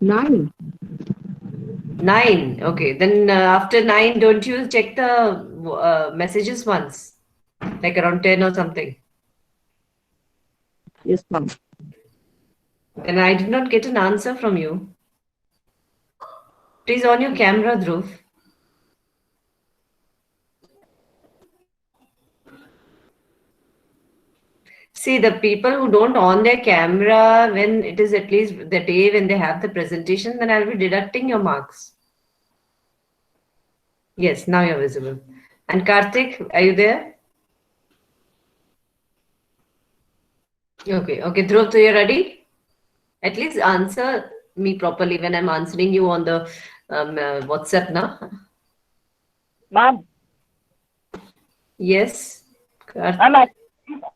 9. 9. Okay. Then after 9, don't you check the messages once? Like around 10 or something. Yes, ma'am. Then I did not get an answer from you. Please on your camera, Dhruv. See, the people who don't on their camera when it is at least the day when they have the presentation, then I'll be deducting your marks. Yes, now you're visible. And Karthik, are you there? Okay, Dhruv, so you're ready? At least answer me properly when I'm answering you on the WhatsApp now. Ma'am, Yes. ma'am,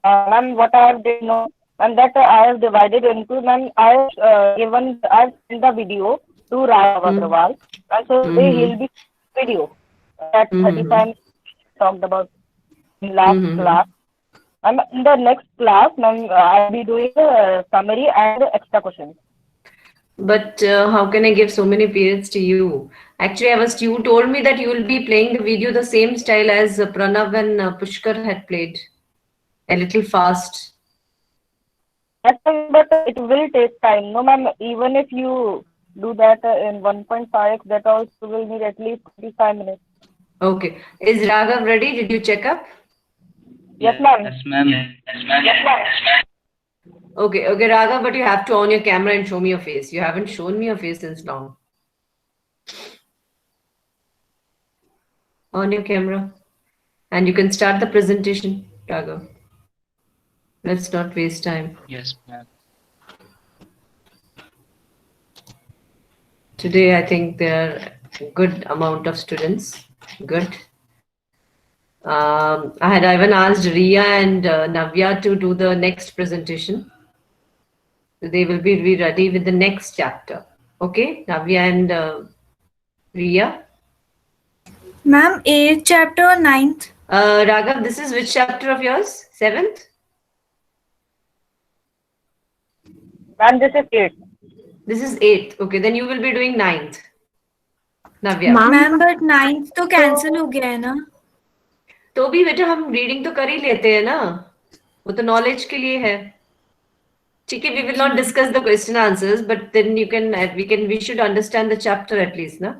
ma'am, what I have did know, and that I have divided into, ma'am, I have I have sent the video to Raghav Mm-hmm. Agrawal, and so today Mm-hmm. he'll be video that Mm-hmm. 35 talked about in last Mm-hmm. class. And in the next class, ma'am, I'll be doing a summary and extra questions. But how can I give so many periods to you? Actually, you told me that you will be playing the video the same style as Pranav and Pushkar had played, a little fast. Yes, ma'am, but it will take time. No, ma'am, even if you do that in 1.5, that also will need at least 25 minutes. Okay. Is Raghav ready? Did you check up? Yes, Yes, ma'am. ma'am. Okay, Raghav, but you have to on your camera and show me your face. You haven't shown me your face since long. On your camera. And you can start the presentation, Raghav. Let's not waste time. Yes, ma'am. Today, I think there are a good amount of students. Good. I had even asked Ria and Navya to do the next presentation. They will be ready with the next chapter. Okay, Navya and Ria. Ma'am, 8th chapter, ninth. Raghav, this is which chapter of yours? Seventh? Ma'am, this is it. This is eighth. Okay, then you will be doing ninth. Navya. Ma'am, ma'am but ninth तो cancel हो गया है ना तो भी बेटा हम reading तो कर ही लेते हैं ना वो तो नॉलेज के लिए है ठीक है we will not discuss the question answers but then you can we should understand the chapter at least na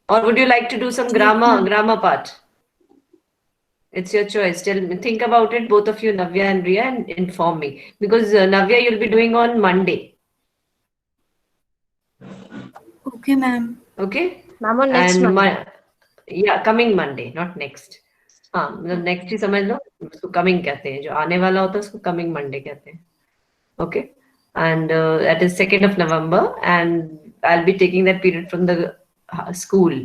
or would you like to do some ठीक ma'am grammar part it's your choice tell me think about it both of you Navya and Ria and inform me because Navya you'll be doing on Monday okay ma'am okay ma'am on next and Monday. yeah coming Monday not next हाँ मतलब next ही समझ लो उसको coming कहते हैं जो आने वाला होता है उसको कमिंग मंडे कहते हैं okay and that is 2nd of November and I'll be taking that period from the school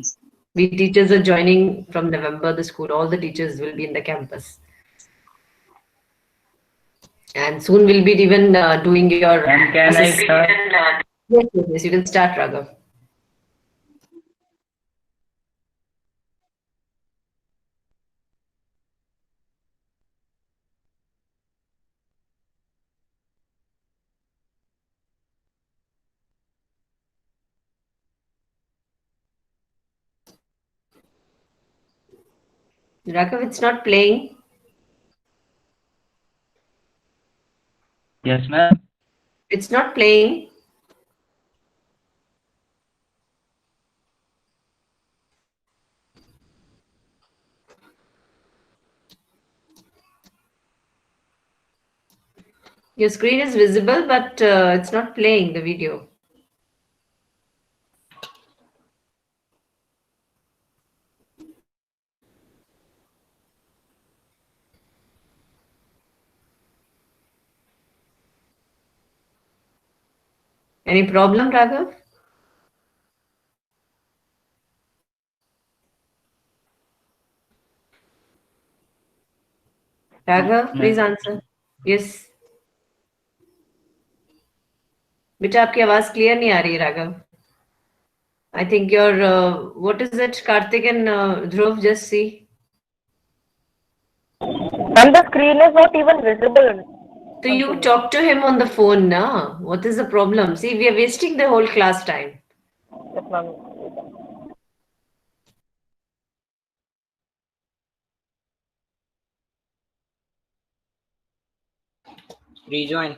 we teachers are joining from November the school all the teachers will be in the campus and soon we'll be even doing your Ma'am, can I start? yes you can start Raghav. Raghav it's not playing Yes, ma'am. it's not playing your screen is visible but it's not playing the video. Any problem, Raghav? Raghav, please Ma'am. answer. Yes. बेटा आपकी आवाज clear नहीं आ रही है Raghav I think your what is it Karthik and Dhruv just see And the screen is not even visible. So you talk to him on the phone now. What is the problem? See, we are wasting the whole class time. Yes, ma'am. Rejoin.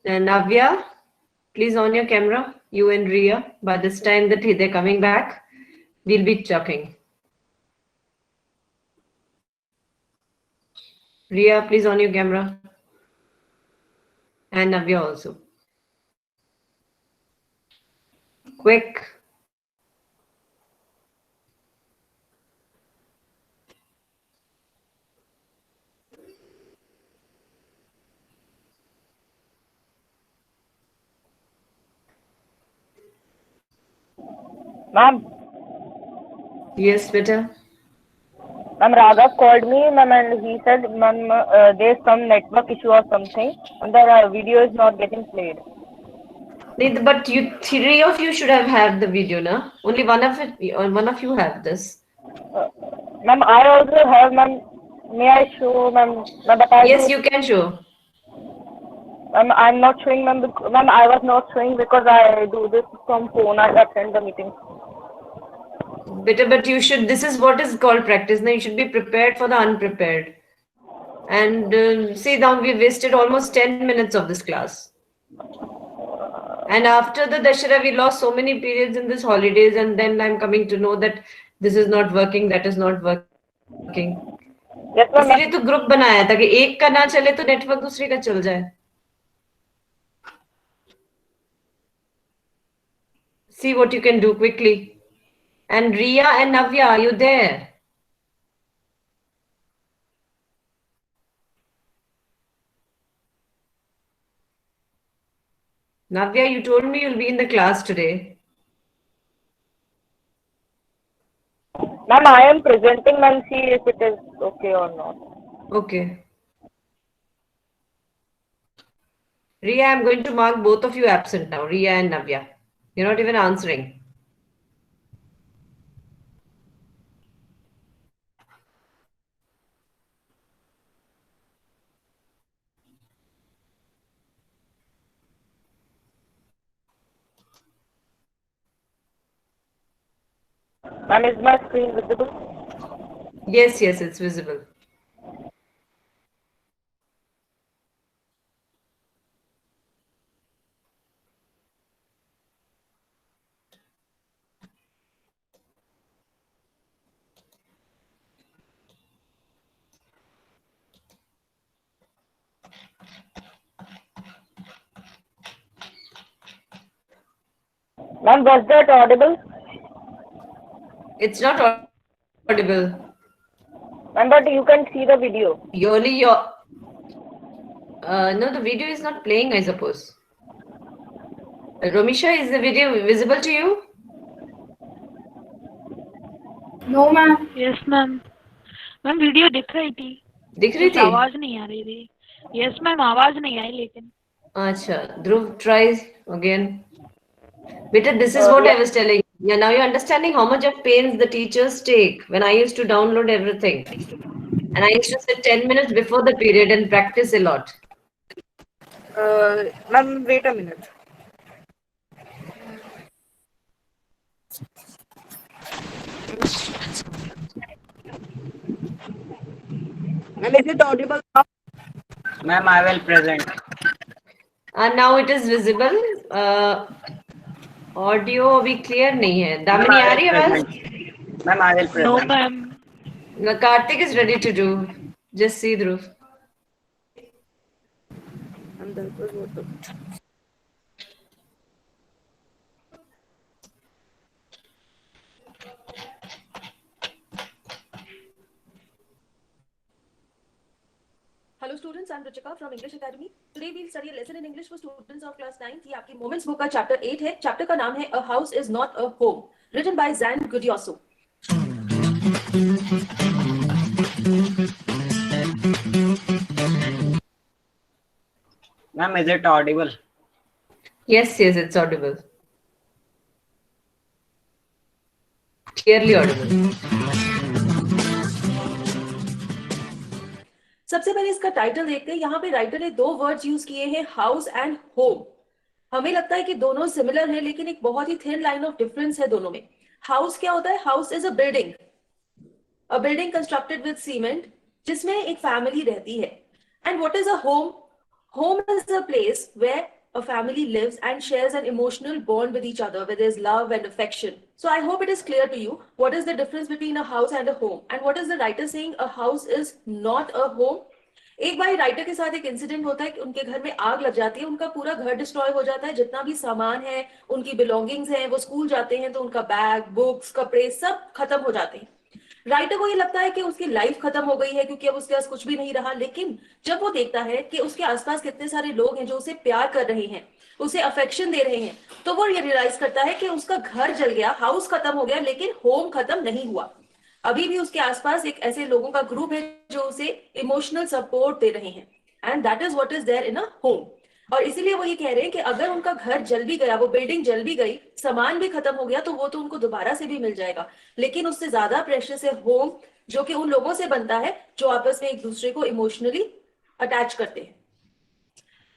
And Navya, please on your camera. You and Ria. By this time that they're coming back, we'll be talking. Ria, please on your camera. And Navya also. Quick. Ma'am, Yes, better. ma'am, Raghav called me, ma'am, and he said, ma'am, there's some network issue or something, and the video is not getting played. But you, three of you should have had the video, na? Only one of you have this. Ma'am, I also have, ma'am. May I show, ma'am? Yes, you can show. Ma'am, I'm not showing, ma'am. Ma'am, I was not showing because I do this from phone. I attend the meeting. Better, but you should. This is what is called practice. Now you should be prepared for the unprepared. And see, now we wasted almost 10 minutes of this class. And after the Dashera, we lost so many periods in this holidays, and then I'm coming to know that this is not working, that is not working. Yes, ma'am. इसीलिए तो group बनाया था कि एक का ना चले तो नेटवर्क दूसरे का चल जाए. See what you can do quickly. And Ria and Navya, are you there? Navya, you told me you'll be in the class today. Ma'am, I am presenting, ma'am. See if it is okay or not. Okay. Ria, I'm going to mark both of you absent now, Ria and Navya. You're not even answering. Ma'am, is my screen visible? Yes, it's visible. Ma'am, was that audible? It's not audible. Ma'am, but you can see the video. Only no, the video is not playing, I suppose. Romisha, is the video visible to you? No, ma'am. Yes ma'am ma'am video दिख रही थी दिख रही बस थी? आवाज नहीं आ रही थी यस मैम आवाज नहीं आई लेकिन अच्छा, Dhruv, try again. Beta, this is what I was telling. Yeah, now you're understanding how much of pains the teachers take when I used to download everything. And I used to sit 10 minutes before the period and practice a lot. Ma'am, wait a minute. Ma'am, is it audible now? Ma'am, I will present. And now it is visible. Audio अभी clear नहीं है. दामिनी आ रही है आवाज? Ma'am, I will no present. Ma'am Karthik is ready to do. Just see Dhruv. And that was what the... Hello. Hello students, I'm Ruchika from English Academy. Today we'll study a lesson in English for students of class 9th. ये आपकी Moments book का chapter 8 है. Chapter का नाम है A House is Not a Home, written by Zan Gudioso. Ma'am, is it audible? Yes, it's audible. Clearly audible. सबसे पहले इसका टाइटल देखते हैं. यहाँ पे राइटर ने दो वर्ड्स यूज किए हैं, हाउस एंड होम. हमें लगता है कि दोनों सिमिलर हैं, लेकिन एक बहुत ही थिन लाइन ऑफ डिफरेंस है दोनों में. हाउस क्या होता है? House is a building constructed with cement, जिसमें एक फैमिली रहती है. And what is a home? Home is a place where a family lives and shares an emotional bond with each other, where there's love and affection. So I hope it is clear to you what is the difference between a house and a home, and what is the writer saying a house is not a home. एक बार writer के साथ एक incident होता है कि उनके घर में आग लग जाती है, उनका पूरा घर डिस्ट्रॉय हो जाता है, जितना भी सामान है, उनकी बिलोंगिंग्स हैं, वो स्कूल जाते हैं तो उनका बैग, बुक्स, कपड़े सब खत्म हो जाते हैं. राइटर को ये लगता है कि उसकी लाइफ खत्म हो गई है क्योंकि अब उसके पास कुछ भी नहीं रहा. लेकिन जब वो देखता है कि उसके आसपास कितने सारे लोग हैं जो उसे प्यार कर रहे हैं, उसे अफेक्शन दे रहे हैं, तो वो ये रियलाइज करता है कि उसका घर जल गया, हाउस खत्म हो गया, लेकिन होम खत्म नहीं हुआ. अभी भी उसके आसपास एक ऐसे लोगों का ग्रुप है जो उसे इमोशनल सपोर्ट दे रहे हैं. And that is what is there in a home. और इसीलिए वो ये कह रहे हैं कि अगर उनका घर जल भी गया, वो बिल्डिंग जल भी गई, सामान भी खत्म हो गया, तो वो तो उनको दोबारा से भी मिल जाएगा, लेकिन उससे ज्यादा प्रेशियस है होम, जो कि उन लोगों से बनता है जो आपस में एक दूसरे को इमोशनली अटैच करते हैं.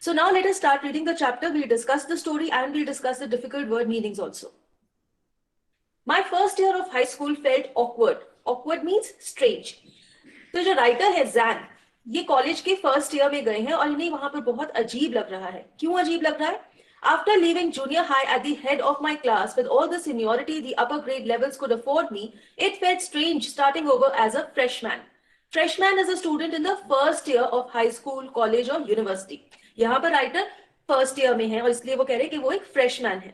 So now let us start reading the chapter. We'll discuss the story and we'll discuss the difficult word meanings also. My first year of high school felt awkward. Awkward means strange. तो जो writer है जैन, ये college के first year में गए हैं और इन्हें वहां पर बहुत अजीब लग रहा है. क्यों अजीब लग रहा है? After leaving junior high at the head of my class with all the seniority the upper grade levels could afford me, it felt strange starting over as a freshman. Freshman is a student in the first year of high school, college or university. यहाँ पर writer first year में है और इसलिए वो कह रहे हैं कि वो एक फ्रेशमैन है.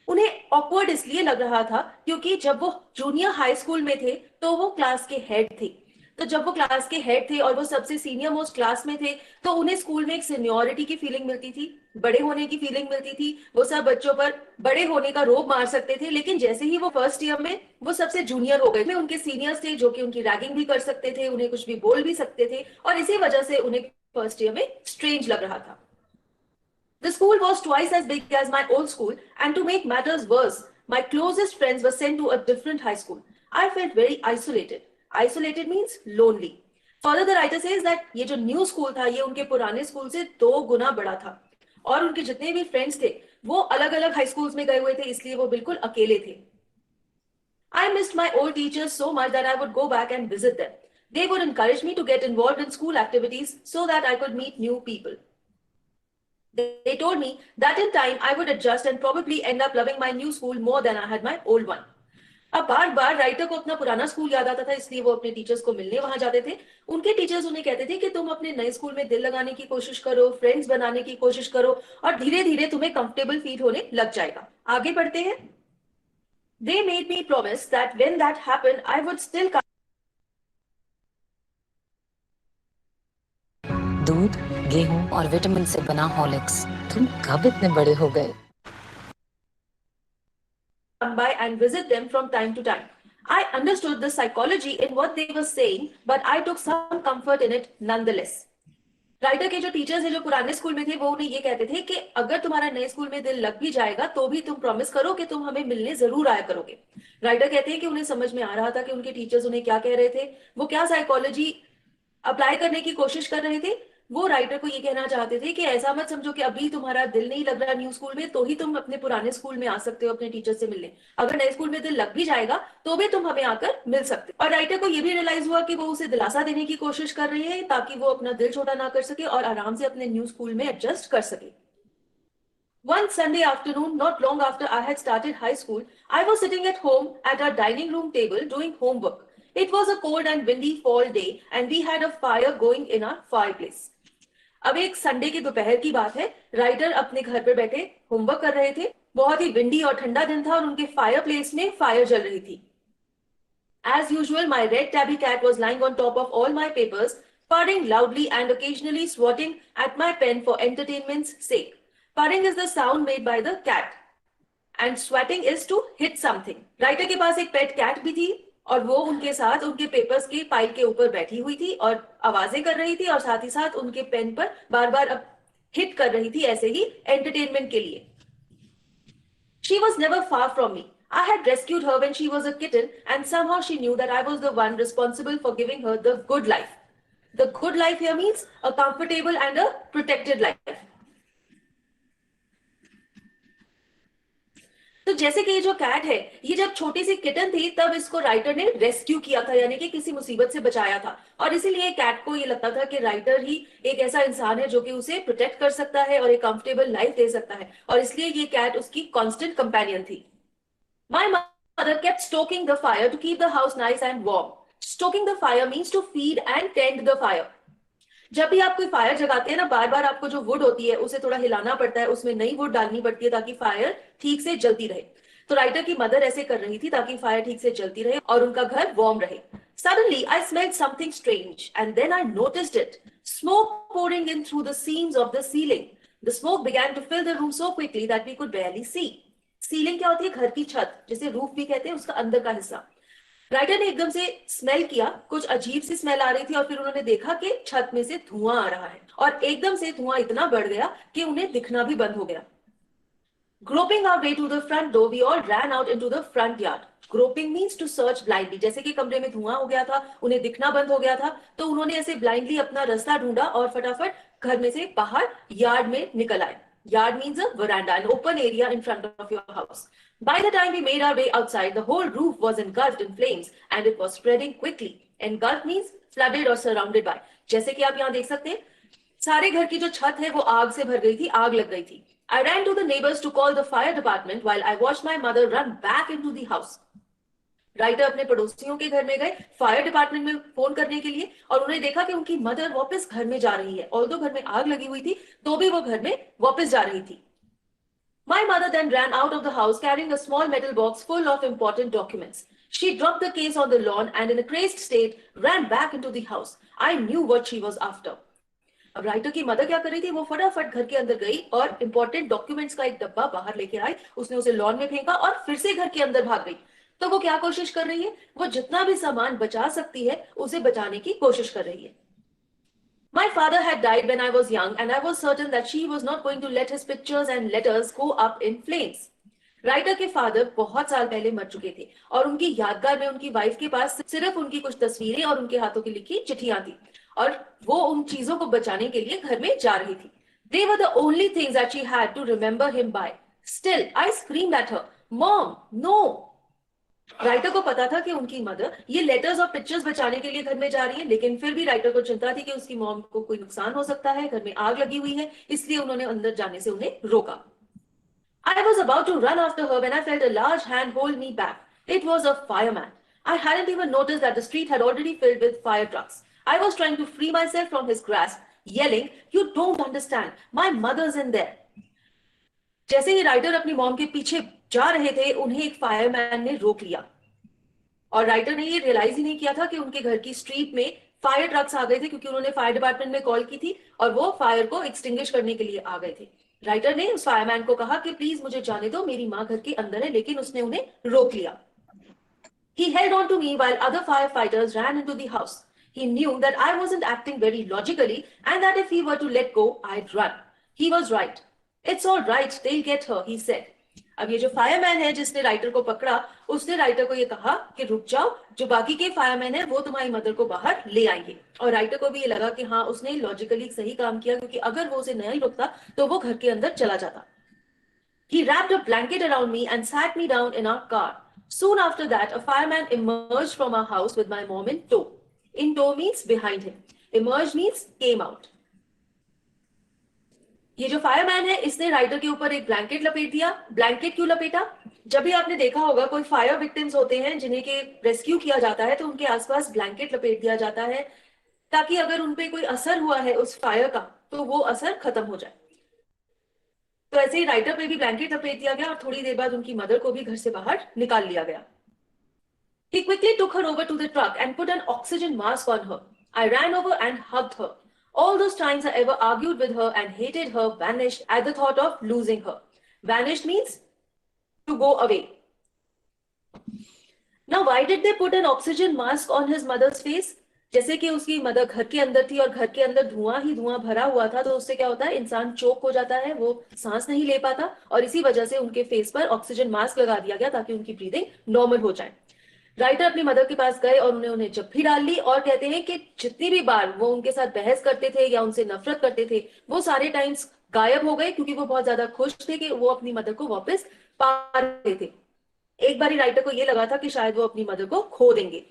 उन्हें ऑकवर्ड इसलिए लग रहा था क्योंकि जब वो जूनियर हाई स्कूल में थे तो वो क्लास के हेड थे. तो जब वो क्लास के हेड थे और वो सबसे सीनियर मोस्ट क्लास में थे, तो उन्हें स्कूल में एक सीनियरिटी की फीलिंग मिलती थी, बड़े होने की फीलिंग मिलती थी. वो सब बच्चों पर बड़े होने का रोब मार सकते थे, लेकिन जैसे ही वो फर्स्ट ईयर में वो सबसे जूनियर हो गए, उनके सीनियर्स थे जो कि उनकी रैगिंग भी कर सकते थे, उन्हें कुछ भी बोल भी सकते थे, और इसी वजह से उन्हें फर्स्ट ईयर में स्ट्रेंज लग रहा था. The school was twice as big as my old school, and to make matters worse, my closest friends were sent to a different high school. I felt very isolated. Isolated means lonely. Further, the writer says that ये जो new school था, ये उनके पुराने school से 2 गुना बड़ा था, और उनके जितने भी फ्रेंड्स थे वो अलग अलग हाई स्कूल्स में गए हुए थे, इसलिए वो बिल्कुल अकेले थे. I missed my old teachers so much that I would go back and visit them. They would encourage me to get involved in school activities so that I could meet new people. They told me that in time I would adjust and probably end up loving my new school more than I had my old one. अब बार बार writer को अपना पुराना school याद आता था, इसलिए वो अपने टीचर्स को मिलने वहां जाते थे. उनके टीचर्स उन्हें कहते थे कि तुम अपने नए स्कूल में दिल लगाने की कोशिश करो, फ्रेंड्स बनाने की कोशिश करो, और धीरे धीरे तुम्हें कंफर्टेबल फील होने लग जाएगा. आगे बढ़ते हैं. They made me promise that when that happened, I would still come. दूध, गेहूं और विटामिन से बना हॉर्लिक्स. तुम कब इतने बड़े हो गए? Come by and visit them from time to time. I understood the psychology in what they were saying, but I took some comfort in it nonetheless. Writer के जो टीचर्स हैं जो पुराने स्कूल में थे, वो उन्हें ये कहते थे कि अगर तुम्हारा नए स्कूल में दिल लग भी जाएगा तो भी तुम प्रॉमिस करो कि तुम हमें मिलने जरूर आया करोगे. राइटर कहते हैं कि उन्हें समझ में आ रहा था कि उनके टीचर्स उन्हें क्या कह रहे थे, वो क्या साइकोलॉजी अप्लाई करने की कोशिश कर रहे थे. वो राइटर को ये कहना चाहते थे कि ऐसा मत समझो कि अभी तुम्हारा दिल नहीं लग रहा न्यू स्कूल में तो ही तुम अपने पुराने स्कूल में आ सकते हो अपने टीचर से मिलने. अगर नए स्कूल में दिल लग भी जाएगा तो भी तुम हमें आकर मिल सकते हो. और राइटर को ये भी रियलाइज हुआ कि वो उसे दिलासा देने की कोशिश कर रहे हैं ताकि वो अपना दिल छोटा ना कर सके और आराम से अपने न्यू स्कूल में एडजस्ट कर सके. One Sunday afternoon, not long after I had started high school, I was sitting at home at our dining room table doing homework. It was a cold and windy fall day and we had a fire going in our fireplace. अब एक Sunday की दोपहर की बात है. Writer अपने घर पर बैठे होमवर्क कर रहे थे. बहुत ही विंडी और ठंडा दिन था और उनके फायर प्लेस में फायर जल रही थी. As usual, my red tabby cat was lying on top of all my papers, purring loudly and occasionally swatting at my pen for entertainment's sake. Purring is the sound made by the cat and swatting is to hit something. Writer के पास एक पेट cat भी थी और वो उनके साथ उनके papers की पाइल के ऊपर बैठी हुई थी और आवाजें कर रही थी और साथ ही साथ उनके पेन पर बार बार हिट कर रही थी, ऐसे ही एंटरटेनमेंट के लिए. She was never far from me. I had rescued her when she was a kitten and somehow she knew that I was the one responsible for giving her the good life. The good life here means a comfortable and a protected life. तो जैसे कि ये जो cat है, ये जब छोटी सी kitten थी तब इसको राइटर ने रेस्क्यू किया था, यानी कि किसी मुसीबत से बचाया था. और इसीलिए कैट को ये लगता था कि राइटर ही एक ऐसा इंसान है जो कि उसे प्रोटेक्ट कर सकता है और एक कंफर्टेबल लाइफ दे सकता है, और इसलिए ये कैट उसकी कांस्टेंट कंपेनियन थी. My mother kept stoking the fire to keep the house nice and warm. Stoking the fire means to feed and tend the fire. जब भी आप कोई फायर जगाते हैं ना, बार बार आपको जो वुड होती है उसे थोड़ा हिलाना पड़ता है, उसमें नई वुड डालनी पड़ती है ताकि फायर ठीक से जलती रहे. तो राइटर की मदर ऐसे कर रही थी ताकि फायर ठीक से जलती रहे और उनका घर वार्म रहे. Suddenly I smelled something strange and then I noticed it. Smoke pouring in through the seams of the ceiling. The smoke began to fill the room so quickly that we could barely see. Ceiling क्या होती है? घर की छत, जिसे roof भी कहते हैं, उसका अंदर का हिस्सा. राइटर ने एकदम से स्मेल किया, कुछ अजीब सी स्मेल आ रही थी और फिर उन्होंने देखा कि छत में से धुआं आ रहा है और एकदम से धुआं इतना बढ़ गया कि उन्हें दिखना भी बंद हो गया. Groping our way to the front door, we all ran out into the front yard. Groping means to search blindly. जैसे कि कमरे में धुआं हो गया था, उन्हें दिखना बंद हो गया था, तो उन्होंने ऐसे ब्लाइंडली अपना रास्ता ढूंढा और फटाफट घर में से बाहर यार्ड में निकल आए. Yard means a veranda, an open area in front of your house. By the time we made our way outside, the whole roof was engulfed in flames and it was spreading quickly. Engulfed means flooded or surrounded by. जैसे कि आप यहाँ देख सकते हैं, सारे घर की जो छत है वो आग से भर गई थी, आग लग गई थी. I ran to the neighbors to call the fire department while I watched my mother run back into the house. Writer अपने पड़ोसियों के घर में गए फायर डिपार्टमेंट में फोन करने के लिए और उन्होंने देखा कि उनकी मदर वापस घर में जा रही है. ऑल्दो घर में आग लगी हुई थी तो भी वो घर में वापस जा रही थी. My mother then ran out of the house carrying a small metal box full of important documents. She dropped the case on the lawn and in a crazed state ran back into the house. I knew what she was after. अब writer की mother क्या कर रही थी? वो फटाफट घर के अंदर गई और इंपॉर्टेंट डॉक्यूमेंट्स का एक डब्बा बाहर लेके आई, उसने उसे लॉन में फेंका और फिर से घर के अंदर भाग गई. तो वो क्या कोशिश कर रही है? वो जितना भी सामान बचा सकती है उसे बचाने की कोशिश कर रही है. My father had died when I was young and I was certain that she was not going to let his pictures and letters go up in flames. Writer के फादर बहुत साल पहले मर चुके थे और उनकी यादगार में उनकी वाइफ के पास सिर्फ उनकी कुछ तस्वीरें और उनके हाथों की लिखी चिट्ठियां थी और वो उन चीजों को बचाने के लिए घर में जा रही थी. They were the only things that she had to remember him by. Still, I screamed at her, "Mom, no!" Writer को पता था कि उनकी मदर ये लेटर्स और पिक्चर्स बचाने के लिए घर में जा रही है, लेकिन फिर भी राइटर को चिंता थी कि उसकी मॉम को कोई नुकसान हो सकता है, घर में आग लगी हुई है, इसलिए उन्होंने अंदर जाने से उन्हें रोका. I was about to run after her when I felt a large hand hold me back. It was a fireman. I hadn't even noticed that the street had already filled with fire trucks. I was trying to free myself from his grasp, yelling, "You don't understand. My mother's in there." जैसे ही writer अपनी mom के पीछे जा रहे थे, उन्हें एक fireman ने रोक लिया और राइटर ने ये रियलाइज ही नहीं किया था कि उनके घर की स्ट्रीट में फायर ट्रक्स आ गए थे, क्योंकि उन्होंने फायर डिपार्टमेंट में कॉल की थी और वो फायर को एक्सटिंग्विश करने के लिए आ गए थे. राइटर ने उस फायरमैन को कहा कि प्लीज मुझे जाने दो, मेरी माँ घर के अंदर है, लेकिन उसने उन्हें रोक लिया. He held on to me while other firefighters ran into the house. He knew that I wasn't acting very logically and that if he were to let go, I'd run. He was right. It's all right, they'll get her, he said. अब ये जो fireman है जिसने writer को पकड़ा, उसने writer को ये कहा कि रुक जाओ, जो बाकी के फायरमैन है वो तुम्हारी मदर को बाहर ले आएंगे. और राइटर को भी ये लगा कि हाँ, उसने लॉजिकली सही काम किया, क्योंकि अगर वो उसे नहीं रोकता तो वो घर के अंदर चला जाता. He wrapped a blanket around me and sat me down in our car. Soon after that, a fireman emerged from our house with my mom in tow. In tow means behind him. Emerged means came out. ये जो fireman है इसने writer के ऊपर एक blanket लपेट दिया. Blanket क्यों लपेटा? जब भी आपने देखा होगा कोई फायर विक्टिम्स होते हैं जिन्हें के रेस्क्यू किया जाता है तो उनके आसपास ब्लैंकेट लपेट दिया जाता है ताकि अगर उनपे कोई असर हुआ है उस फायर का तो वो असर खत्म हो जाए. तो ऐसे ही राइटर पे भी ब्लैंकेट लपेट दिया गया और थोड़ी देर बाद उनकी मदर को भी घर से बाहर निकाल लिया गया. He quickly took her over to the truck and put an oxygen mask on her. I ran over and hugged her. All those times I ever argued with her and hated her vanished at the thought of losing her. Vanished means to go away. Now, why did they put an oxygen mask on his mother's face? जैसे कि उसकी mother घर के अंदर थी और घर के अंदर धुआं ही धुआं भरा हुआ था, तो उससे क्या होता है, इंसान चोक हो जाता है, वो सांस नहीं ले पाता, और इसी वजह से उनके फेस पर ऑक्सीजन मास्क लगा दिया गया ताकि उनकी ब्रीदिंग नॉर्मल हो जाए. राइटर अपनी मदर के पास गए और उन्हें जप्फी डाल ली और कहते हैं कि जितनी भी बार वो उनके साथ बहस करते थे या उनसे नफरत करते थे, वो सारे टाइम्स गायब हो गए क्योंकि वो बहुत ज्यादा खुश थे कि वो अपनी मदर को वापस पा रहे थे. एक बारी राइटर को ये लगा था कि शायद वो अपनी मदर को खो देंगे.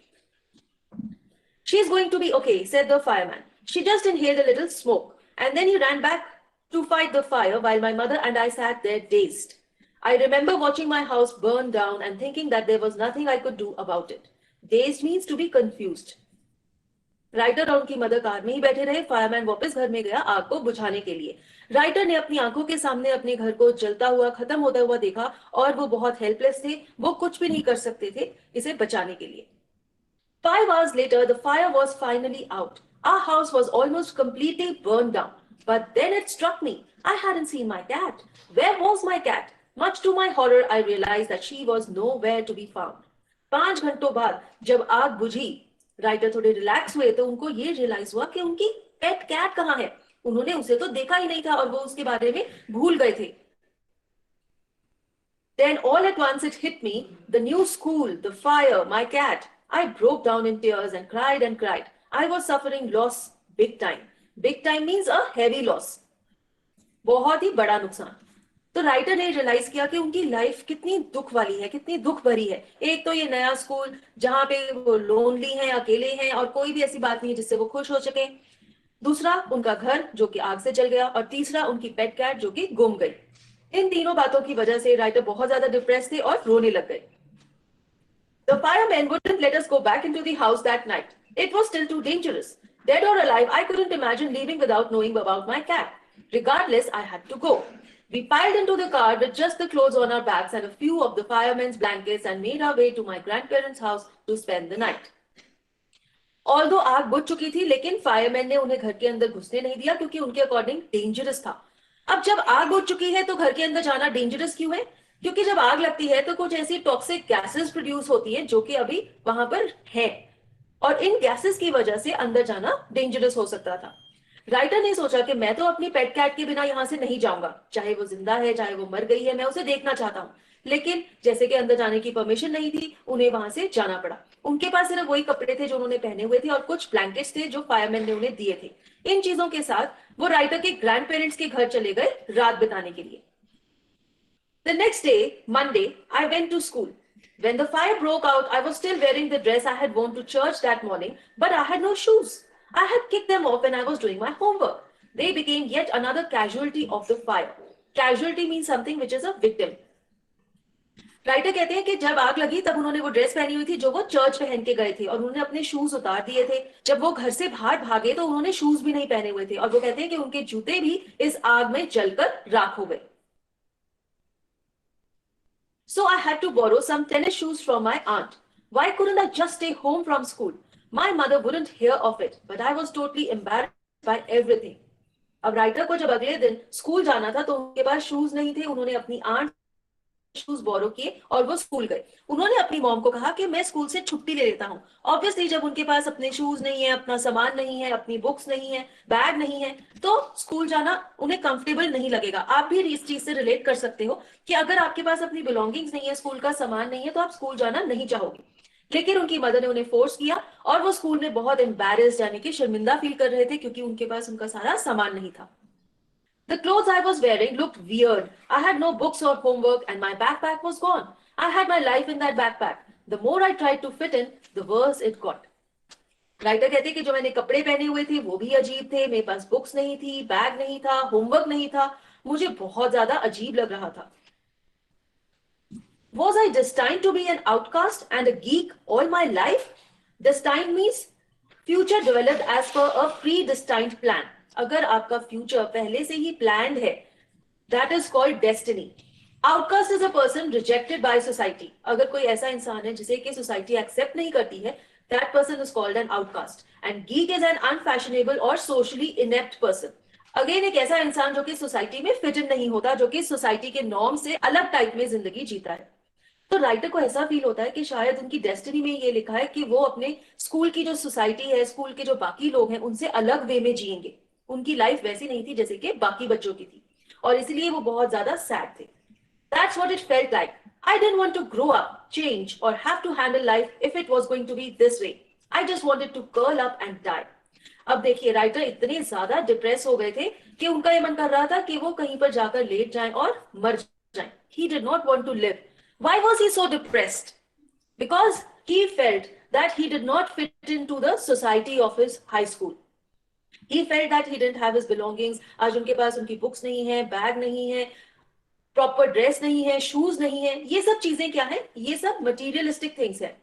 She is going to be okay, said the fireman. She just inhaled a little smoke, and then he ran back to fight the fire while my mother and I sat there dazed. I remember watching my house burn down and thinking that there was nothing I could do about it. Dazed means to be confused. Writer और उनकी mother car में ही बैठे रहे. Fireman वापस घर में गया आग को बुझाने के लिए. राइटर ने अपनी आंखों के सामने अपने घर को जलता हुआ खत्म होता हुआ देखा और वो बहुत हेल्पलेस थे. वो कुछ भी नहीं कर सकते थे इसे बचाने के लिए. 5 hours later, the fire was finally out. Our house was almost completely burned down. But then it struck me. I hadn't seen my cat. Where was my cat? Much to my horror, I realized that she was nowhere to be found. 5 घंटों बाद जब आग बुझी, writer थोड़े relax हुए तो उनको ये रियलाइज हुआ कि उनकी पेट कैट कहाँ है. उन्होंने उसे तो देखा ही नहीं था और वो उसके बारे में भूल गए थे. Then all at once it hit me, the new school, the fire, my cat. I broke down in tears and cried and cried. I was suffering loss big time. Big time means a heavy loss. बहुत ही बड़ा नुकसान. तो writer ने realise किया कि उनकी life कितनी दुख वाली है, कितनी दुख भरी है. एक तो ये नया स्कूल जहां पे वो लोनली हैं, अकेले हैं और कोई भी ऐसी बात नहीं है जिससे वो खुश हो सके. दूसरा उनका घर जो कि आग से जल गया और तीसरा उनकी पेट कैट जो कि गुम गई. इन तीनों बातों की वजह से राइटर बहुत ज्यादा डिप्रेस थे और रोने लग गए. The firemen wouldn't let us go back into the house that night. It was still too dangerous. Dead or alive, I couldn't imagine leaving without knowing about my cat. Regardless, I had to go. We piled into the car with just the clothes on our backs and a few of the firemen's blankets and made our way to my grandparents' house to spend the night. Although आग बुझ चुकी थी, लेकिन fireman ने उन्हें घर के अंदर घुसने नहीं दिया क्योंकि उनके अकॉर्डिंग डेंजरस था. अब जब आग बुझ चुकी है तो घर के अंदर जाना डेंजरस क्यों है? क्योंकि जब आग लगती है तो कुछ ऐसी टॉक्सिक गैसेस प्रोड्यूस होती हैं जो कि अभी वहां पर है और इन गैसेस की वजह से अंदर जाना डेंजरस हो सकता था. राइटर ने सोचा कि मैं तो अपनी पेट कैट के बिना यहां से नहीं जाऊंगा, चाहे वो जिंदा है चाहे वो मर गई है, मैं उसे देखना चाहता हूं. लेकिन जैसे कि अंदर जाने की परमिशन नहीं थी, उन्हें वहां से जाना पड़ा. उनके पास सिर्फ वही कपड़े थे जो उन्होंने पहने हुए थे और कुछ ब्लैंकेट्स थे जो फायरमैन ने उन्हें दिए थे. इन चीजों के साथ वो राइटर के ग्रैंड पेरेंट्स के घर चले गए रात बिताने के लिए. The next day, Monday, I went to school. When the fire broke out, I was still wearing the dress I had worn to church that morning, but I had no shoes. I had kicked them off when I was doing my homework. They became yet another casualty of the fire. Casualty means something which is a victim. Writer कहते हैं कि जब आग लगी तब उन्होंने वो dress पहनी हुई थी जो वो चर्च पहन के गए थे और उन्होंने अपने शूज उतार दिए थे. जब वो घर से बाहर भागे तो उन्होंने शूज भी नहीं पहने हुए थे और वो कहते हैं कि उनके जूते भी इस आग में जलकर राख हो गए. So I had to borrow some tennis shoes from my aunt. Why couldn't I just stay home from school? My mother wouldn't hear of it, but I was totally embarrassed by everything. अब writer को जब अगले दिन school जाना था तो उनके पास shoes नहीं थे. उन्होंने अपनी आंट शूज बोरो किए और वो स्कूल गए. उन्होंने अपनी मॉम को कहा कि मैं स्कूल से छुट्टी ले लेता हूँ. ऑब्वियसली जब उनके पास अपने शूज नहीं है, अपना सामान नहीं है, अपनी बुक्स नहीं है, बैग नहीं है, तो स्कूल जाना उन्हें कंफर्टेबल नहीं लगेगा. आप भी इस चीज से रिलेट कर सकते हो कि अगर आपके पास अपनी बिलोंगिंग्स नहीं है, स्कूल का सामान नहीं है, तो आप स्कूल जाना नहीं चाहोगे. लेकिन उनकी मदर ने उन्हें फोर्स किया और वो स्कूल में बहुत एम्बैरेस्ड यानी कि शर्मिंदा फील कर रहे थे क्योंकि उनके पास उनका सारा सामान नहीं था. The clothes I was wearing looked weird. I had no books or homework and my backpack was gone. I had my life in that backpack. The more I tried to fit in, the worse it got. Writer कहते हैं कि जो मैंने कपड़े पहने हुए थे वो भी अजीब थे. मेरे पास बुक्स नहीं थी, बैग नहीं था, होमवर्क नहीं था. मुझे बहुत ज्यादा अजीब लग रहा था. Was I destined to be an outcast and a geek all my life? Destined means future developed as per a predestined plan. अगर आपका फ्यूचर पहले से ही प्लान्ड है, that is called destiny. Outcast is a person rejected by society. अगर कोई ऐसा इंसान है जिसे कि सोसाइटी एक्सेप्ट नहीं करती है, that person is called an outcast. And geek is an unfashionable or socially inept person. Again एक ऐसा इंसान जो कि सोसाइटी में फिट इन नहीं होता, जो कि सोसाइटी के नॉर्म से अलग टाइप में जिंदगी जीता है. तो राइटर को ऐसा फील होता है कि शायद उनकी डेस्टिनी में ये लिखा है कि वो अपने स्कूल की जो सोसाइटी है, स्कूल के जो बाकी लोग हैं, उनसे अलग वे में जिएंगे. उनकी लाइफ वैसी नहीं थी जैसे कि बाकी बच्चों की थी, और इसलिए वो बहुत ज्यादा सैड थे. That's what it felt like. I didn't want to grow up, change, or have to handle life if it was going to be this way. I just wanted to curl up and die. अब देखिए, writer इतने ज्यादा depress हो गए थे कि उनका ये मन कर रहा था कि वो कहीं पर जाकर लेट जाएं और मर जाएं. He did not want to live. Why was he so depressed? Because he felt that he did not fit into the society of his high school. He felt that he didn't have his belongings. आज उनके पास उनकी books नहीं है, bag नहीं है, proper dress नहीं है, shoes नहीं है. ये सब चीजें क्या है? ये सब मटीरियलिस्टिक थिंग्स है.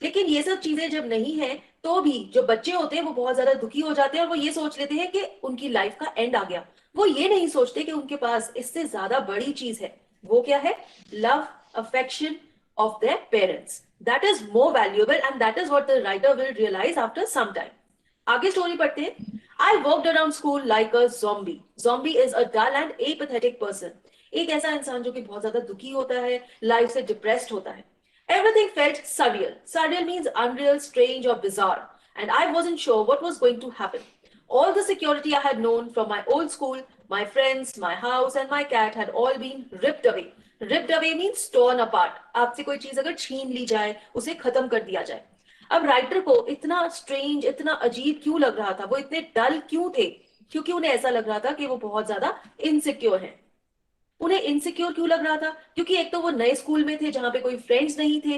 लेकिन ये सब चीजें जब नहीं है तो भी जो बच्चे होते हैं वो बहुत ज्यादा दुखी हो जाते हैं और वो ये सोच लेते हैं कि उनकी लाइफ का एंड आ गया. वो ये नहीं सोचते कि उनके पास इससे ज्यादा बड़ी चीज है. वो क्या है? Love, affection of their parents. That is more valuable and that is what the writer will realize after some time. आगे स्टोरी पढ़ते हैं. I walked around school like a zombie. Zombie is a dull and apathetic person. एक ऐसा इंसान जो कि बहुत ज्यादा दुखी होता है, लाइफ से डिप्रेस्ड होता है. Everything felt surreal. Surreal means unreal, strange or bizarre. And I wasn't sure what was going to happen. All the security I had known from my old school, my friends, my house and my cat had all been ripped away. Ripped away means torn apart. आपसे कोई चीज अगर छीन ली जाए, उसे खत्म कर दिया जाए. अब राइटर को इतना स्ट्रेंज, इतना अजीब क्यों लग रहा था? वो इतने डल क्यों थे? क्योंकि उन्हें ऐसा लग रहा था कि वो बहुत ज्यादा इनसिक्योर है. उन्हें इनसिक्योर क्यों लग रहा था? क्योंकि एक तो वो नए स्कूल में थे जहां पे कोई फ्रेंड्स नहीं थे,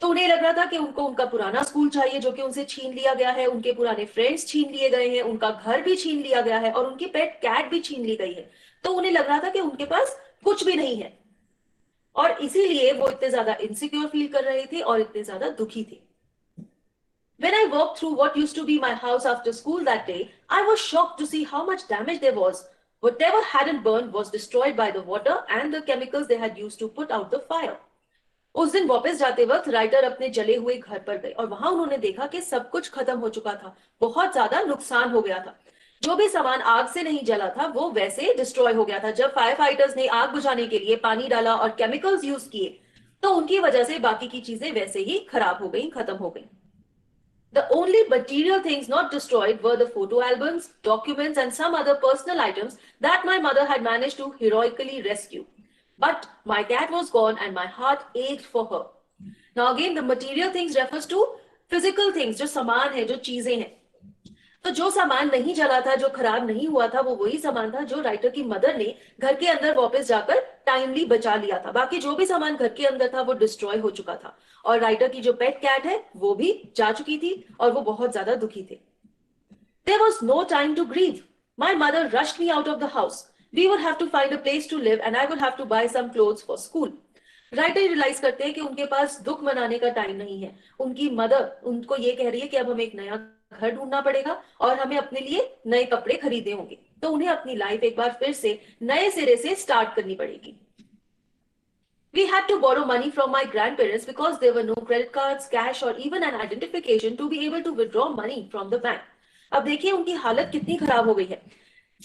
तो उन्हें लग रहा था कि उनको उनका पुराना स्कूल चाहिए जो कि उनसे छीन लिया गया है, उनके पुराने फ्रेंड्स छीन लिए गए हैं, उनका घर भी छीन लिया गया है और उनकी पेट कैट भी छीन ली गई है. तो उन्हें लग रहा था कि उनके पास कुछ भी नहीं है और इसीलिए वो इतने ज्यादा इनसिक्योर फील कर रहे थे और इतने ज्यादा दुखी थे. When I walked through what used to be my house after school that day, I was shocked to see how much damage there was. Whatever hadn't burned was destroyed by the water and the chemicals they had used to put out the fire. उस दिन वापस जाते वक्त writer अपने जले हुए घर पर गए और वहां उन्होंने देखा कि सब कुछ खत्म हो चुका था, बहुत ज्यादा नुकसान हो गया था. जो भी सामान आग से नहीं जला था वो वैसे डिस्ट्रॉय हो गया था. जब फायर फाइटर्स ने आग बुझाने के लिए पानी डाला और केमिकल्स यूज किए तो उनकी वजह से बाकी की चीजें वैसे ही खराब हो गई, खत्म हो गई. The only material things not destroyed were the photo albums, documents and some other personal items that my mother had managed to heroically rescue. But my cat was gone and my heart ached for her. Now again, the material things refers to physical things, जो सामान है, जो चीजें हैं. तो जो सामान नहीं जला था, जो खराब नहीं हुआ था, वो वही सामान था जो राइटर की मदर ने घर के अंदर वापस जाकर टाइमली बचा लिया था. बाकी जो भी सामान घर के अंदर था वो डिस्ट्रॉय हो चुका था और राइटर की जो पेट कैट है वो भी जा चुकी थी और वो बहुत ज्यादा दुखी थे. There was no time to grieve. My mother rushed me out of the house. We would have to find a place to live and I would have to buy some clothes for school. Writer realise करते हैं कि उनके पास दुख मनाने का time नहीं है. उनकी मदर उनको ये कह रही है कि अब हमें एक नया घर ढूंढना पड़ेगा और हमें अपने लिए नए कपड़े खरीदने होंगे. तो उन्हें अपनी लाइफ एक बार फिर से नए सिरे से स्टार्ट करनी पड़ेगी. We had to borrow money from my grandparents because there were no credit cards, cash or even an identification to be able to withdraw money from the bank. अब देखिए उनकी हालत कितनी खराब हो गई है.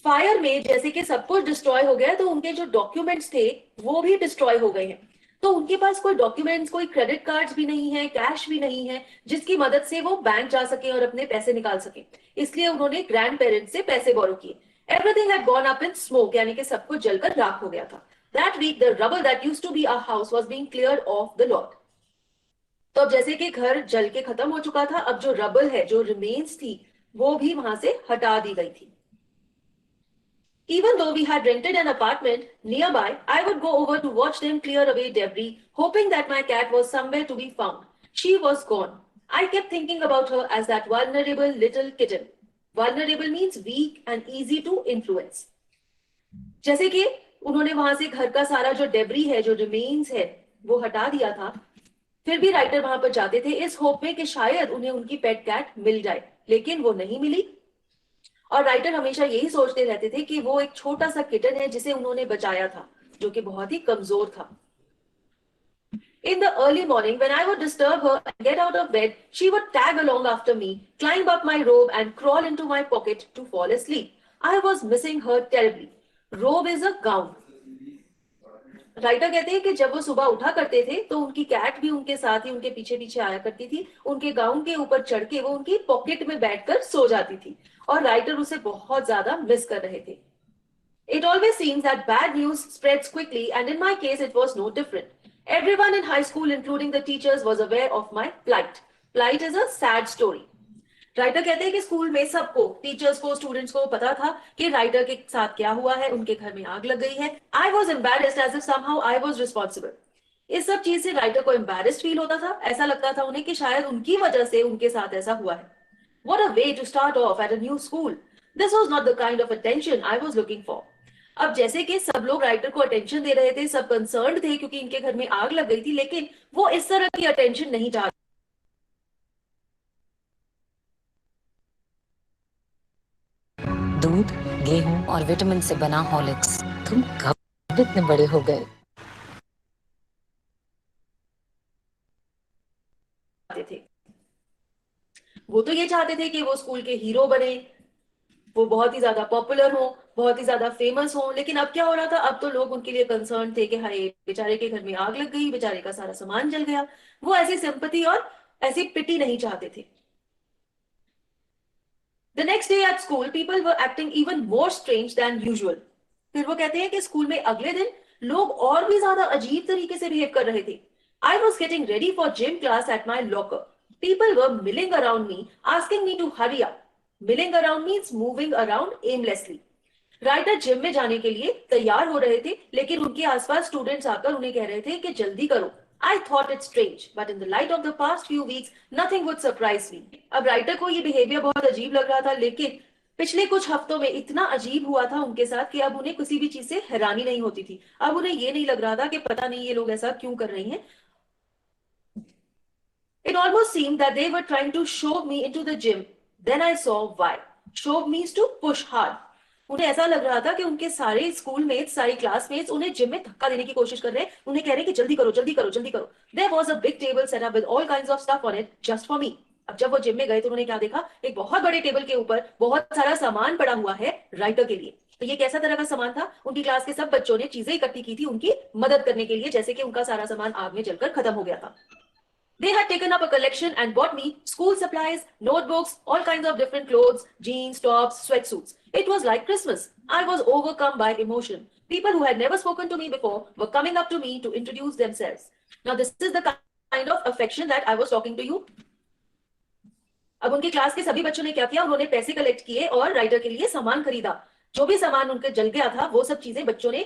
फायर में जैसे कि सब कुछ डिस्ट्रॉय हो गया तो उनके जो डॉक्यूमेंट्स थे वो भी डिस्ट्रॉय हो गए हैं. तो उनके पास कोई डॉक्यूमेंट्स, कोई क्रेडिट कार्ड्स भी नहीं है, कैश भी नहीं है जिसकी मदद से वो बैंक जा सके और अपने पैसे निकाल सके. इसलिए उन्होंने ग्रैंड पेरेंट्स से पैसे बोरो किए. Everything had gone up in smoke, यानी कि सब कुछ जलकर राख हो गया था. That week, the rubble that used to be our house was being cleared off the lot. तो अब जैसे कि घर जल के खत्म हो चुका था, अब जो रबल है, जो रिमेन्स थी, वो भी वहां से हटा दी गई थी. Even though we had rented an apartment nearby, I would go over to watch them clear away debris, hoping that my cat was somewhere to be found. She was gone. I kept thinking about her as that vulnerable little kitten. Vulnerable means weak and easy to influence. जैसे कि उन्होंने वहां से घर का सारा जो debris है, जो रिमेन्स है, वो हटा दिया था, फिर भी राइटर वहां पर जाते थे इस होप में कि शायद उन्हें उनकी पेट कैट मिल जाए, लेकिन वो नहीं मिली. और राइटर हमेशा यही सोचते रहते थे कि वो एक छोटा सा किटन है जिसे उन्होंने बचाया था, जो कि बहुत ही कमजोर था. In the early morning, when I would disturb her and get out of bed, she would tag along after me, climb up my robe, and crawl into my pocket to fall asleep. I was missing her terribly. Robe is a gown. Writer कहते हैं कि जब वो सुबह उठा करते थे तो उनकी कैट भी उनके साथ ही उनके पीछे पीछे आया करती थी, उनके गाउन के ऊपर चढ़ के वो उनकी पॉकेट में बैठकर सो जाती थी और राइटर उसे बहुत ज्यादा मिस कर रहे थे. It always seems that bad news spreads quickly, and in my case it was no different. Everyone in high school, including the teachers, was aware of my plight. Plight is a sad story. Writer कहते हैं कि school में सबको, teachers को, students को पता था कि राइटर के साथ क्या हुआ है, उनके घर में आग लग गई है. I was embarrassed as if somehow I was responsible. इस सब चीज से राइटर को एम्बेरेस्ड फील होता था. ऐसा लगता था उन्हें कि शायद उनकी वजह से उनके साथ ऐसा हुआ है. What a way to start off at a new school. This was not the kind of attention I was looking for. अब जैसे कि सब लोग राइटर को अटेंशन दे रहे थे, सब कंसर्न्ड थे क्योंकि इनके घर में आग लग गई थी, लेकिन वो इस तरह की अटेंशन नहीं चाहते. दूध, गेहूं और विटामिन से बना हॉर्लिक्स. तुम कब इतने बड़े हो गए? थे. वो तो ये चाहते थे कि वो स्कूल के हीरो बने, वो बहुत ही ज्यादा पॉपुलर हो, बहुत ही ज्यादा फेमस हो. लेकिन अब क्या हो रहा था, अब तो लोग उनके लिए कंसर्न थे कि हाय बेचारे के घर में आग लग गई, बेचारे का सारा सामान जल गया. वो ऐसी सिंपैथी और ऐसी पिटी नहीं चाहते थे. The next day at school, people were acting even more strange than usual. फिर वो कहते हैं कि स्कूल में अगले दिन लोग और भी ज्यादा अजीब तरीके से बिहेव कर रहे थे. I was getting ready for gym class at my locker. People were milling around me, asking me to hurry up. Milling around means moving around aimlessly. Writer gym में जाने के लिए तैयार हो रहे थे, लेकिन उनके आसपास स्टूडेंट्स आकर उन्हें कह रहे थे कि जल्दी करो. I thought it strange, but in the light of the past few weeks, nothing would surprise me. अब राइटर को ये बिहेवियर बहुत अजीब लग रहा था, लेकिन पिछले कुछ हफ्तों में इतना अजीब हुआ था उनके साथ कि अब उन्हें किसी भी चीज से हैरानी नहीं होती थी. अब उन्हें ये नहीं लग रहा था कि पता नहीं ये लोग ऐसा क्यों कर रही हैं. It almost seemed that they were trying to shove me into the gym. Then I saw why. Shove means to push hard. उन्हें ऐसा लग रहा था कि उनके सारे स्कूल मेट्स, सारे क्लासमेट्स उन्हें जिम में धक्का देने की कोशिश कर रहे हैं, उन्हें कह रहे हैं कि जल्दी करो, जल्दी करो, जल्दी करो. There was a big table set up with all kinds of stuff on it just for me. अब जब वो जिम में गए तो उन्होंने क्या देखा, एक बहुत बड़े टेबल के ऊपर बहुत सारा सामान पड़ा हुआ है राइटर के लिए. तो ये कैसा तरह का सामान था? उनकी क्लास के सब बच्चों ने चीजें इकट्ठी की थी उनकी मदद करने के लिए, जैसे कि उनका सारा सामान आग में जलकर खत्म हो गया था. They had taken up a collection and bought me school supplies, notebooks, all kinds of different clothes, jeans, tops, sweatsuits. It was like Christmas. I was overcome by emotion. People who had never spoken to me before were coming up to me to introduce themselves. Now this is the kind of affection that I was talking to you. अब उनके class के सभी बच्चों ने क्या किया, उन्होंने पैसे कलेक्ट किए और राइटर के लिए सामान खरीदा. जो भी सामान उनके जल गया था वो सब चीजें बच्चों ने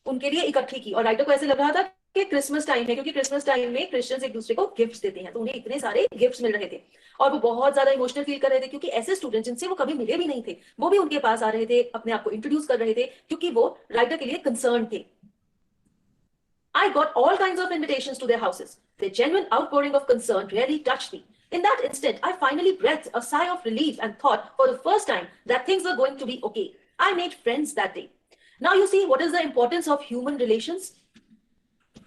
उनके लिए इकट्ठी की. और राइटर को ऐसे लग रहा था कि क्रिसमस टाइम है, क्योंकि क्रिसमस टाइम में क्रिश्चियंस एक दूसरे को गिफ्ट्स देते हैं, तो उन्हें इतने सारे गिफ्ट्स मिल रहे थे और वो बहुत ज्यादा इमोशनल फील कर रहे थे, क्योंकि ऐसे स्टूडेंट्स जिनसे वो कभी मिले भी नहीं थे वो भी उनके पास आ रहे थे, अपने आप को इंट्रोड्यूस कर रहे थे, क्योंकि वो राइटर के लिए कंसर्न थे. I got all kinds of invitations to their houses. Their genuine outpouring of concern really touched me. In that instant, I finally breathed a sigh of relief and thought for the first time that things were going to be okay. I made friends that day. Now you see what is the importance of human relations.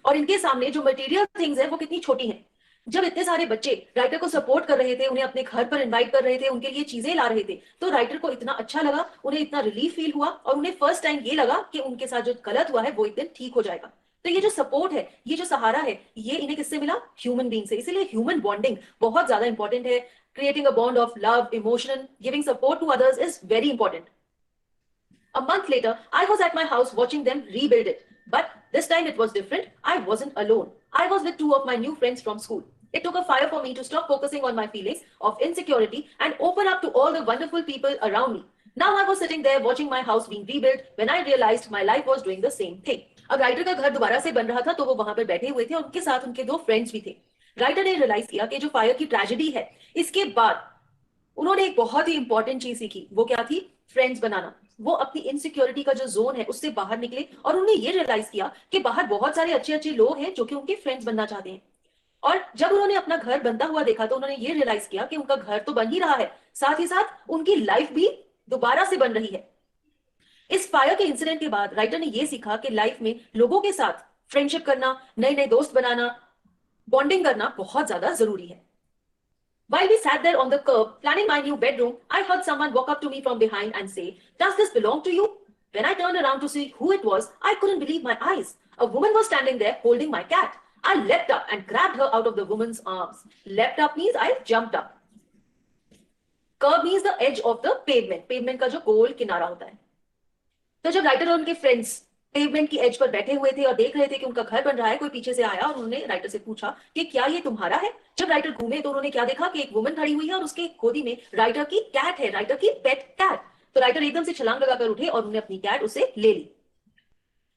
और इनके सामने जो material things है वो कितनी छोटी हैं. जब इतने सारे बच्चे राइटर को सपोर्ट कर रहे थे, उन्हें अपने घर पर इनवाइट कर रहे थे, उनके लिए चीजें ला रहे थे, तो राइटर को इतना अच्छा लगा, उन्हें इतना रिलीफ फील हुआ और उन्हें फर्स्ट टाइम ये लगा कि उनके साथ जो गलत हुआ है वो एक दिन ठीक हो जाएगा. तो ये जो सपोर्ट है, ये जो सहारा है, ये इन्हें किससे मिला? ह्यूमन बीइंग से. इसीलिए ह्यूमन बॉन्डिंग बहुत ज्यादा इंपॉर्टेंट है. Creating a bond of love, emotion, giving support to others is very important. A month later, I was at my house watching them rebuild it. But this time it was different. I wasn't alone. I was with two of my new friends from school. It took a fire for me to stop focusing on my feelings of insecurity and open up to all the wonderful people around me. Now I was sitting there watching my house being rebuilt when I realized my life was doing the same thing. अब writer का घर दोबारा से बन रहा था तो वो वहां पर बैठे हुए थे और उनके साथ उनके दो फ्रेंड्स भी थे. राइटर ने रियलाइज किया कि जो फायर की ट्रेजेडी है, इसके बाद उन्होंने एक बहुत ही इंपॉर्टेंट चीज सीखी. वो क्या थी? फ्रेंड्स बनाना. वो अपनी इनसिक्योरिटी का जो जोन है उससे बाहर निकले और उन्होंने ये रियलाइज किया कि बाहर बहुत सारे अच्छे अच्छे लोग हैं जो कि उनके फ्रेंड्स बनना चाहते हैं. और जब उन्होंने अपना घर बनता हुआ देखा तो उन्होंने ये रियलाइज किया कि उनका घर तो बन ही रहा है, साथ ही साथ उनकी लाइफ भी दोबारा से बन रही है. इस फायर के इंसिडेंट के बाद राइटर ने ये सीखा कि लाइफ में लोगों के साथ फ्रेंडशिप करना, नए नए दोस्त बनाना, बॉन्डिंग करना बहुत ज्यादा जरूरी है. While we sat there on the curb planning my new bedroom, I heard someone walk up to me from behind and say, "Does this belong to you?" When I turned around to see who it was, I couldn't believe my eyes. A woman was standing there holding my cat. I leapt up and grabbed her out of the woman's arms. Leapt up means I jumped up. Curb means the edge of the pavement. Pavement का जो गोल किनारा होता है. तो जब writer और उनके friends pavement की एज पर बैठे हुए थे और देख रहे थे कि उनका घर बन रहा है, कोई पीछे से आया और उन्होंने राइटर से पूछा कि क्या ये तुम्हारा है. जब राइटर घूमे तो उन्होंने क्या देखा कि एक वुमन खड़ी हुई है और उसके गोदी में राइटर की कैट है, राइटर की पेट कैट. तो राइटर एकदम से छलांग लगाकर उठे और उन्होंने अपनी कैट उसे ले ली.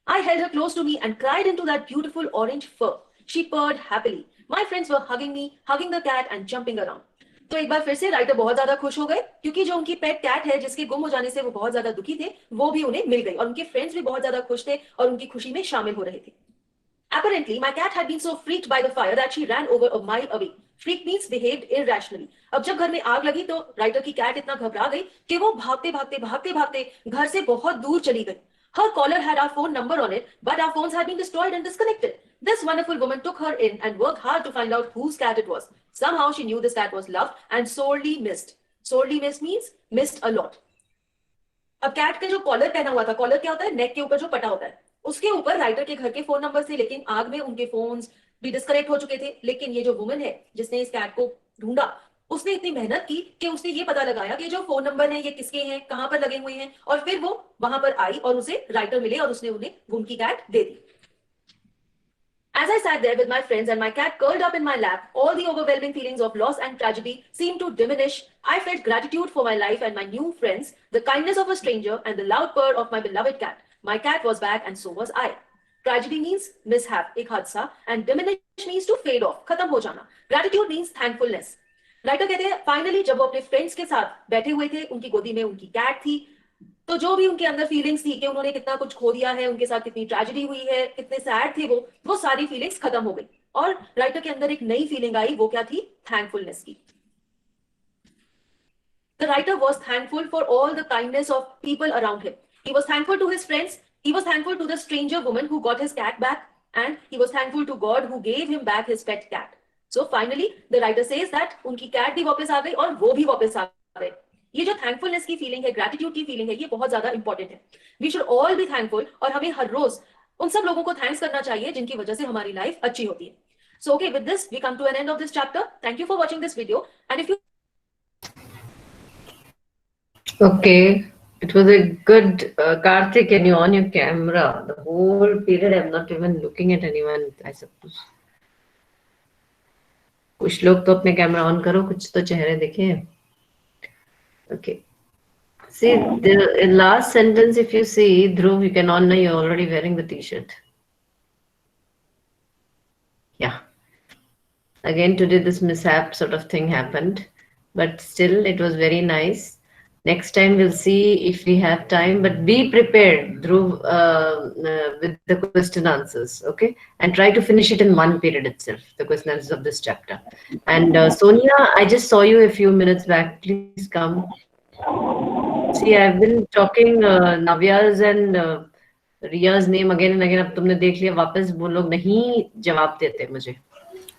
I held her close to me and cried into that beautiful orange fur. She purred happily. My friends were hugging me, hugging the cat and jumping around. तो एक बार फिर से राइटर बहुत ज्यादा खुश हो गए क्योंकि जो उनकी पेट कैट है जिसके गुम हो जाने से वो बहुत ज्यादा दुखी थे, वो भी उन्हें मिल गई और उनके फ्रेंड्स भी बहुत ज्यादा खुश थे और उनकी खुशी में शामिल हो रहे थे. Apparently, my cat had been so freaked by the fire that she ran over a mile away. Freak means behaved irrationally. अब जब घर में आग लगी तो राइटर की कैट इतना घबरा गई कि वो भागते भागते भागते भागते घर से बहुत दूर चली गई. Her collar had our phone number on it, but our phones had been destroyed and disconnected. This wonderful woman took her in and worked hard to find out whose cat it was. Somehow she knew this cat was loved and sorely missed. Sorely missed means missed a lot. अब cat का जो collar पहना हुआ था, collar क्या होता है, नेक के ऊपर जो पटा होता है, उसके ऊपर राइटर के घर के फोन नंबर थे, लेकिन आग में उनके फोन्स भी डिस्कनेक्ट हो चुके थे. लेकिन ये जो वुमन है जिसने इस कैट को ढूंढा, उसने इतनी मेहनत की कि उसने ये पता लगाया कि जो फोन नंबर है ये किसके हैं, कहां पर लगे हुए हैं, और फिर वो वहां पर आई और उसे राइटर मिले और उसने उन्हें उनकी कैट दे दी. As I sat there with my friends and my cat curled up in my lap, all the overwhelming feelings of loss and tragedy seemed to diminish. I felt gratitude for my life and my new friends, the kindness of a stranger, and the loud purr of my beloved cat. My cat was back and so was I. Tragedy means mishap, एक हादसा, and diminish means to fade off, खत्म हो जाना. Gratitude means thankfulness. Writer कहते हैं finally जब वो अपने फ्रेंड्स के साथ बैठे हुए थे, उनकी गोदी में उनकी कैट थी, तो जो भी उनके अंदर फीलिंग्स थी कि उन्होंने कितना कुछ खो दिया है, उनके साथ कितनी ट्रेजेडी हुई है, कितने सैड थे वो सारी फीलिंग्स खत्म हो गई और राइटर के अंदर एक नई फीलिंग आई. वो क्या थी? थैंकफुलनेस की. The writer was thankful for all the kindness of people around him. He was thankful to his friends. He was thankful to the stranger woman who got his cat back, and he was thankful to God who gave him back his pet cat. So finally, the writer says that उनकी cat भी वापस आ गई और वो भी वापस आ गए. ये जो थैंकफुलनेस की फीलिंग है, ग्रेटिट्यूड की फीलिंग है, ये बहुत ज्यादा इंपॉर्टेंट है. We should all be thankful और हमें हर रोज उन सब लोगों को थैंक्स करना चाहिए जिनकी वजह से हमारी लाइफ अच्छी होती है. So okay, with this we come to an end of this chapter. Thank you for watching this video and if you Okay, it was a good. Karthik, can you on your camera? The whole period I'm not even looking at anyone, I suppose. कुछ लोग तो अपने camera on करो, कुछ तो चेहरे दिखे. Okay. See, the last sentence, if you see, Dhruv, you can on now, you're already wearing the t-shirt. Yeah. Again, today this mishap sort of thing happened, but still it was very nice. Next time we'll see if we have time, but be prepared, Dhruv, with the question answers, okay? And try to finish it in one period itself, the question answers of this chapter. And Sonia, I just saw you a few minutes back. Please come. See, I've been talking Navya's and Riya's name again and again. अब तुमने देख लिया, वापस वो लोग नहीं जवाब देते मुझे.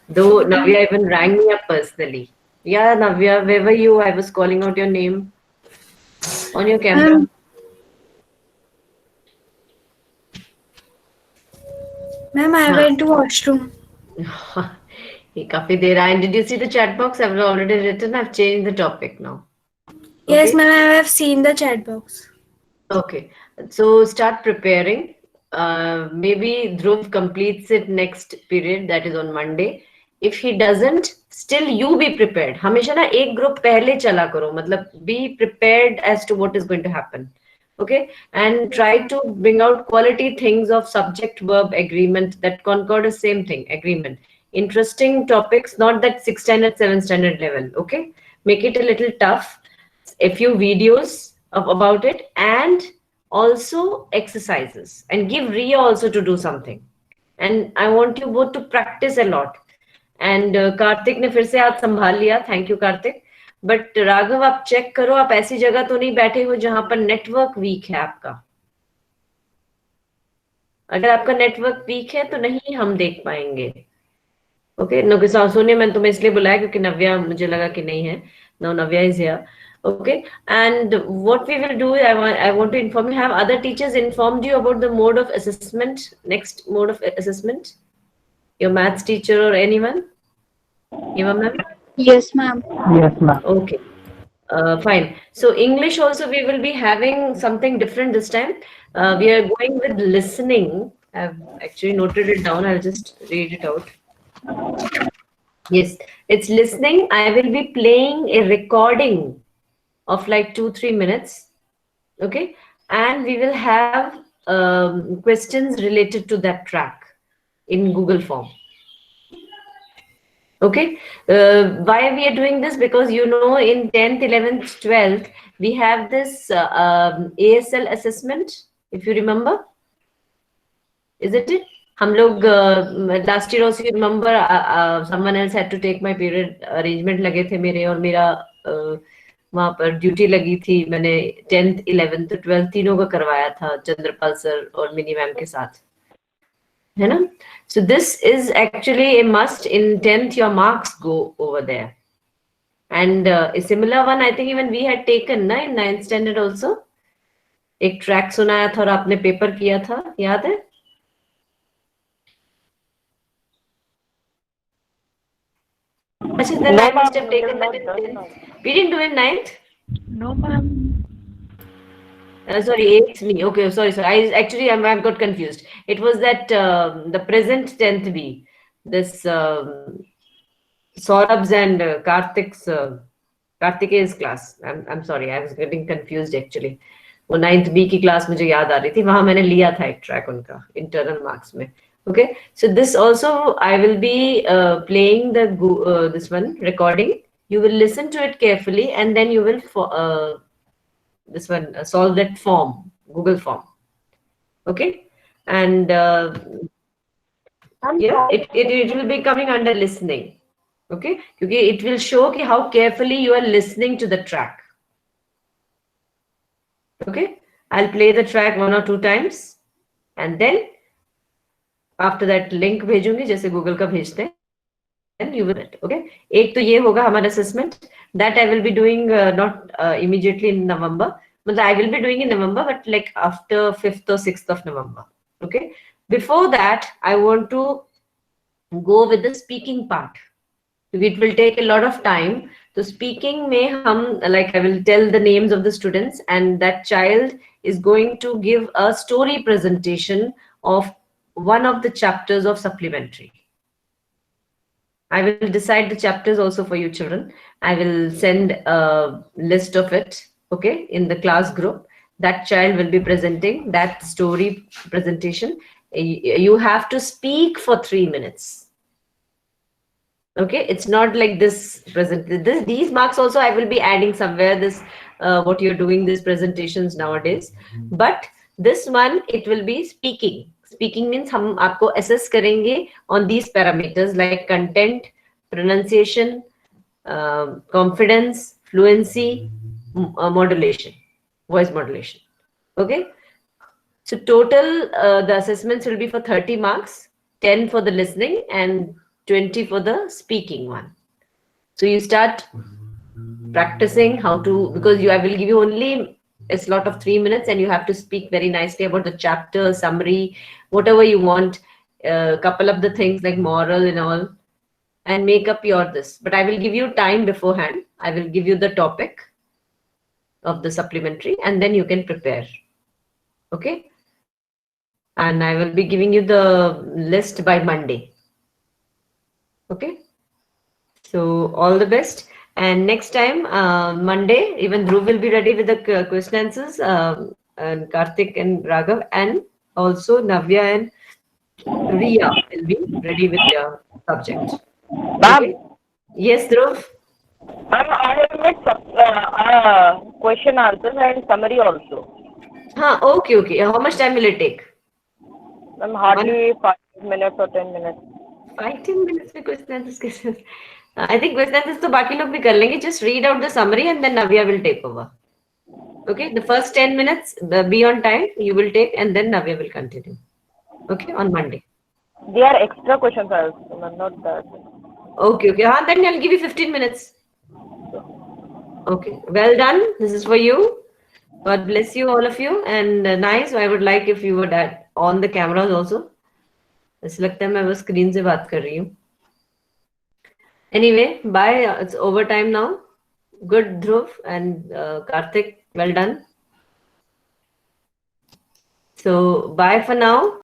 Though Navya even rang me up personally. Yeah, Navya, where were you? I was calling out your name on your camera. Ma'am, I went to washroom. ये काफी देर आया. Did you see the chat box? I've already written. I've changed the topic now. Yes, Okay? ma'am, I have seen the chat box. Okay. So start preparing. Maybe Dhruv completes it next period, that is on Monday. If he doesn't, still you be prepared. हमेशा ना एक group पहले चला करो, मतलब be prepared as to what is going to happen. Okay, and try to bring out quality things of subject verb agreement that concord the same thing, agreement. Interesting topics, not that 6th standard 7th standard level. Okay, make it a little tough. A few videos about it and also exercises, and give Riya also to do something. And I want you both to practice a lot. And Karthik ने फिर से हाथ संभाल लिया. Thank you, Karthik. But Raghav, आप check करो, आप ऐसी जगह तो नहीं बैठे हो जहां पर नेटवर्क वीक है आपका. अगर आपका नेटवर्क वीक है तो नहीं हम देख पाएंगे. ओके, नो सोनिया, मैंने तुम्हें इसलिए बुलाया क्योंकि नव्या मुझे लगा कि नहीं है. No, Navya is here. Okay, and what we will do, I want to inform you, have other teachers informed you about the mode of assessment, next mode of assessment? Your maths teacher or anyone? Eva ma'am? Yes, ma'am. Yes, ma'am. Okay, fine. So English also we will be having something different this time. We are going with listening. I've actually noted it down. I'll just read it out. Yes, it's listening. I will be playing a recording of like 2-3 minutes. Okay, and we will have questions related to that track in Google form. Okay, why we are doing this? Because you know, in 10th, 11th, 12th, we have this ASL assessment, if you remember. Isn't it? हम लोग last year also, you remember, someone else had to take my period. Arrangement लगे थे मेरे और मेरा वहां पर duty लगी थी. मैंने 10th, 11th, 12th तीनों का करवाया था चंद्रपाल सर और मिनी मैम के साथ, है ना? So this is actually a must. In 10th, your marks go over there. And a similar one, I think even we had taken na, in 9th standard also. एक track सुनाया था और आपने paper किया था, याद है? अच्छा, then I must have taken that in 10th. We didn't do in 9th? No, ma'am. Sorry, 8th me. Okay, sorry. I've got confused. It was that the present 10th B. This Saurabh's and Kartike's class. I'm sorry, I was getting confused actually. वो 9th B की class मुझे याद आ रही थी. वहां मैंने लिया था एक ट्रैक उनका इंटरनल मार्क्स में. Okay, so this also I will be playing this one recording. You will listen to it carefully and then you will this one solve that form, Google form. Okay, and yeah, it will be coming under listening. Okay, because it will show how carefully you are listening to the track. Okay, I'll play the track 1 or 2 times and then after that link भेजूंगी जैसे Google का भेजते हैं. Then you will, okay. एक तो ये होगा हमारा assessment that I will be doing not immediately in November. But I will be doing in November, but like after 5th or 6th of November. Okay. Before that, I want to go with the speaking part. It will take a lot of time. So speaking में हम, like I will tell the names of the students and that child is going to give a story presentation of one of the chapters of supplementary. I will decide the chapters also for you children. I will send a list of it, okay, in the class group. That child will be presenting that story presentation. You have to speak for 3 minutes. Okay, it's not like this these marks also I will be adding somewhere, this what you're doing, these presentations nowadays. But this one, it will be speaking. Speaking means हम आपको assess करेंगे on these parameters like content, pronunciation, confidence, fluency, modulation, voice modulation. Okay, so total the assessments will be for 30 marks, 10 for the listening and 20 for the speaking one. So you start practicing how to, because I will give you only a slot of 3 minutes and you have to speak very nicely about the chapter, summary, whatever you want, a couple of the things like moral and all, and make up your this. But I will give you time beforehand. I will give you the topic of the supplementary and then you can prepare. Okay. And I will be giving you the list by Monday. Okay. So all the best. And next time, Monday, even Dhruv will be ready with the question answers, and Karthik and Raghav, and also Navya and Riya will be ready with their subject. Okay? Yes, Dhruv? Ma'am, I have made question answers and summary also. Okay, okay. How much time will it take? Ma'am, hardly 5 minutes or 10 minutes. 5-10 minutes में question answers. I think question answers तो बाकी लोग भी कर लेंगे. Just read out the summary and then Navya will take over. Okay, the first 10 minutes, be on time, you will take, and then Navya will continue. Okay, on Monday. They are extra questions also, ma'am, not that. Okay, okay. Then I'll give you 15 minutes. Okay, well done. This is for you. God bless you, all of you. And nice. I would like if you would add on the cameras also. ऐसा लगता है मैं बस screen से बात कर रही हूँ. Anyway, bye. It's overtime now. Good, Dhruv and Karthik. Well done. So bye for now.